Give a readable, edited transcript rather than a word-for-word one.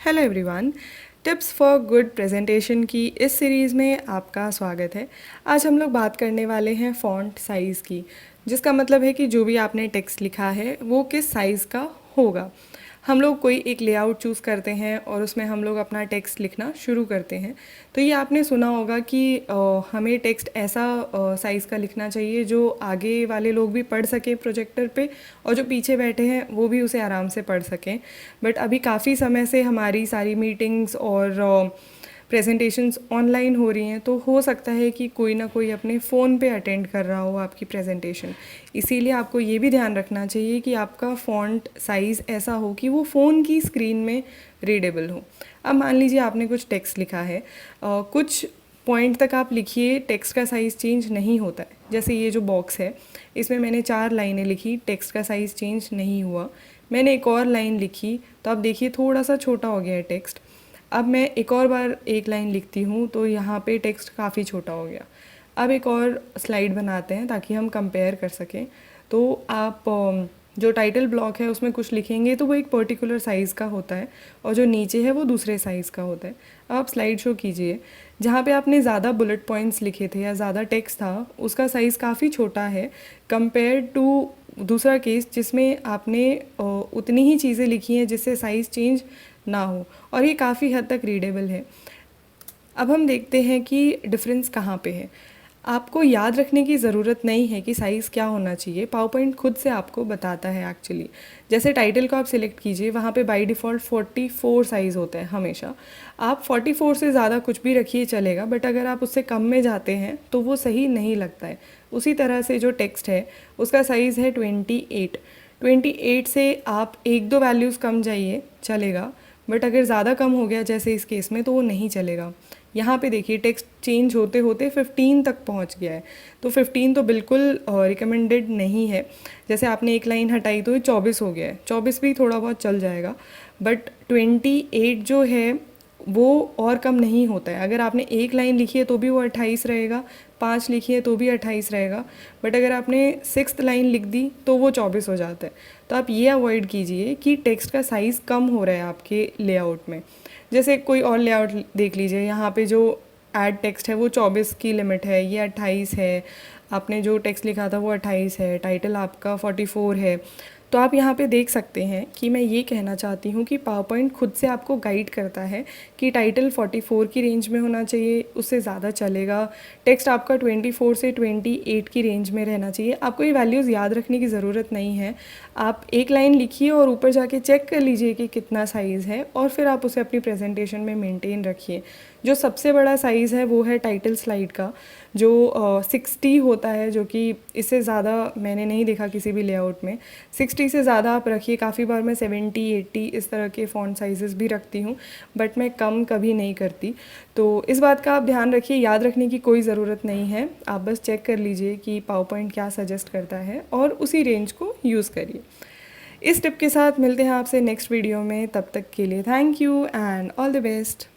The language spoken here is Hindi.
Hello everyone. Tips for good presentation की इस सीरीज़ में आपका स्वागत है। आज हम लोग बात करने वाले हैं फ़ॉन्ट साइज़ की, जिसका मतलब है कि जो भी आपने टेक्स्ट लिखा है वो किस साइज़ का होगा। हम लोग कोई एक लेआउट चूज़ करते हैं और उसमें हम लोग अपना टेक्स्ट लिखना शुरू करते हैं। तो ये आपने सुना होगा कि हमें टेक्स्ट ऐसा साइज़ का लिखना चाहिए जो आगे वाले लोग भी पढ़ सकें प्रोजेक्टर पे, और जो पीछे बैठे हैं वो भी उसे आराम से पढ़ सकें। बट अभी काफ़ी समय से हमारी सारी मीटिंग्स और प्रेजेंटेशंस ऑनलाइन हो रही हैं, तो हो सकता है कि कोई ना कोई अपने फ़ोन पे अटेंड कर रहा हो आपकी प्रेजेंटेशन। इसीलिए आपको ये भी ध्यान रखना चाहिए कि आपका फ़ॉन्ट साइज़ ऐसा हो कि वो फ़ोन की स्क्रीन में रीडेबल हो। अब मान लीजिए आपने कुछ टेक्स्ट लिखा है, कुछ पॉइंट तक आप लिखिए, टेक्स्ट का साइज़ चेंज नहीं होता है। जैसे ये जो बॉक्स है, इसमें मैंने 4 लाइनें लिखी, टेक्स्ट का साइज़ चेंज नहीं हुआ। मैंने एक और लाइन लिखी तो आप देखिए थोड़ा सा छोटा हो गया है टेक्स्ट। अब मैं एक और बार एक लाइन लिखती हूँ तो यहाँ पे टेक्स्ट काफ़ी छोटा हो गया। अब एक और स्लाइड बनाते हैं ताकि हम कंपेयर कर सकें। तो आप जो टाइटल ब्लॉक है उसमें कुछ लिखेंगे तो वो एक पर्टिकुलर साइज़ का होता है, और जो नीचे है वो दूसरे साइज़ का होता है। अब आप स्लाइड शो कीजिए, जहाँ पे आपने ज़्यादा बुलेट पॉइंट्स लिखे थे या ज़्यादा टेक्स्ट था उसका साइज़ काफ़ी छोटा है कंपेयर टू दूसरा केस जिसमें आपने उतनी ही चीज़ें लिखी हैं जिससे साइज़ चेंज ना हो, और ये काफ़ी हद तक रीडेबल है। अब हम देखते हैं कि डिफरेंस कहाँ पे है। आपको याद रखने की ज़रूरत नहीं है कि साइज़ क्या होना चाहिए, पावर पॉइंट खुद से आपको बताता है एक्चुअली। जैसे टाइटल को आप सिलेक्ट कीजिए, वहाँ पे बाय डिफ़ॉल्ट 44 साइज़ होता है हमेशा। आप 44 से ज़्यादा कुछ भी रखिए चलेगा, बट अगर आप उससे कम में जाते हैं तो वो सही नहीं लगता है। उसी तरह से जो टेक्स्ट है उसका साइज़ है 28 से आप एक दो वैल्यूज़ कम जाइए चलेगा, बट अगर ज़्यादा कम हो गया जैसे इस केस में तो वो नहीं चलेगा। यहाँ पे देखिए टेक्स्ट चेंज होते होते 15 तक पहुँच गया है, तो 15 तो बिल्कुल रिकमेंडेड नहीं है। जैसे आपने एक लाइन हटाई तो ये 24 हो गया है, 24 भी थोड़ा बहुत चल जाएगा, बट 28 जो है वो और कम नहीं होता है। अगर आपने एक लाइन लिखी है तो भी वो 28 रहेगा, 5 लिखी है तो भी 28 रहेगा, बट अगर आपने 6th लाइन लिख दी तो वो 24 हो जाता है। तो आप ये अवॉइड कीजिए कि टेक्स्ट का साइज़ कम हो रहा है आपके लेआउट में। जैसे कोई और लेआउट देख लीजिए, यहाँ पे जो ऐड टेक्स्ट है वो 24 की लिमिट है, ये 28 है। आपने जो टेक्स्ट लिखा था वो 28 है, टाइटल आपका 44 है। तो आप यहाँ पे देख सकते हैं कि मैं ये कहना चाहती हूँ कि पावर पॉइंट खुद से आपको गाइड करता है कि टाइटल 44 की रेंज में होना चाहिए, उससे ज़्यादा चलेगा। टेक्स्ट आपका 24 से 28 की रेंज में रहना चाहिए। आपको ये वैल्यूज़ याद रखने की ज़रूरत नहीं है। आप एक लाइन लिखिए और ऊपर जाके चेक कर लीजिए कि कितना साइज़ है, और फिर आप उसे अपनी प्रेजेंटेशन में मेंटेन रखिए। जो सबसे बड़ा साइज़ है वो है टाइटल स्लाइड का, जो 60 होता है, जो कि इससे ज़्यादा मैंने नहीं देखा किसी भी लेआउट में। 60 से ज़्यादा आप रखिए। काफ़ी बार मैं 70, 80 इस तरह के फ़ॉन्ट साइज़ेस भी रखती हूँ, बट मैं कम कभी नहीं करती। तो इस बात का आप ध्यान रखिए, याद रखने की कोई ज़रूरत नहीं है। आप बस चेक कर लीजिए कि पावर पॉइंट क्या सजेस्ट करता है और उसी रेंज को यूज़ करिए। इस टिप के साथ मिलते हैं आपसे नेक्स्ट वीडियो में। तब तक के लिए thank you and all the best.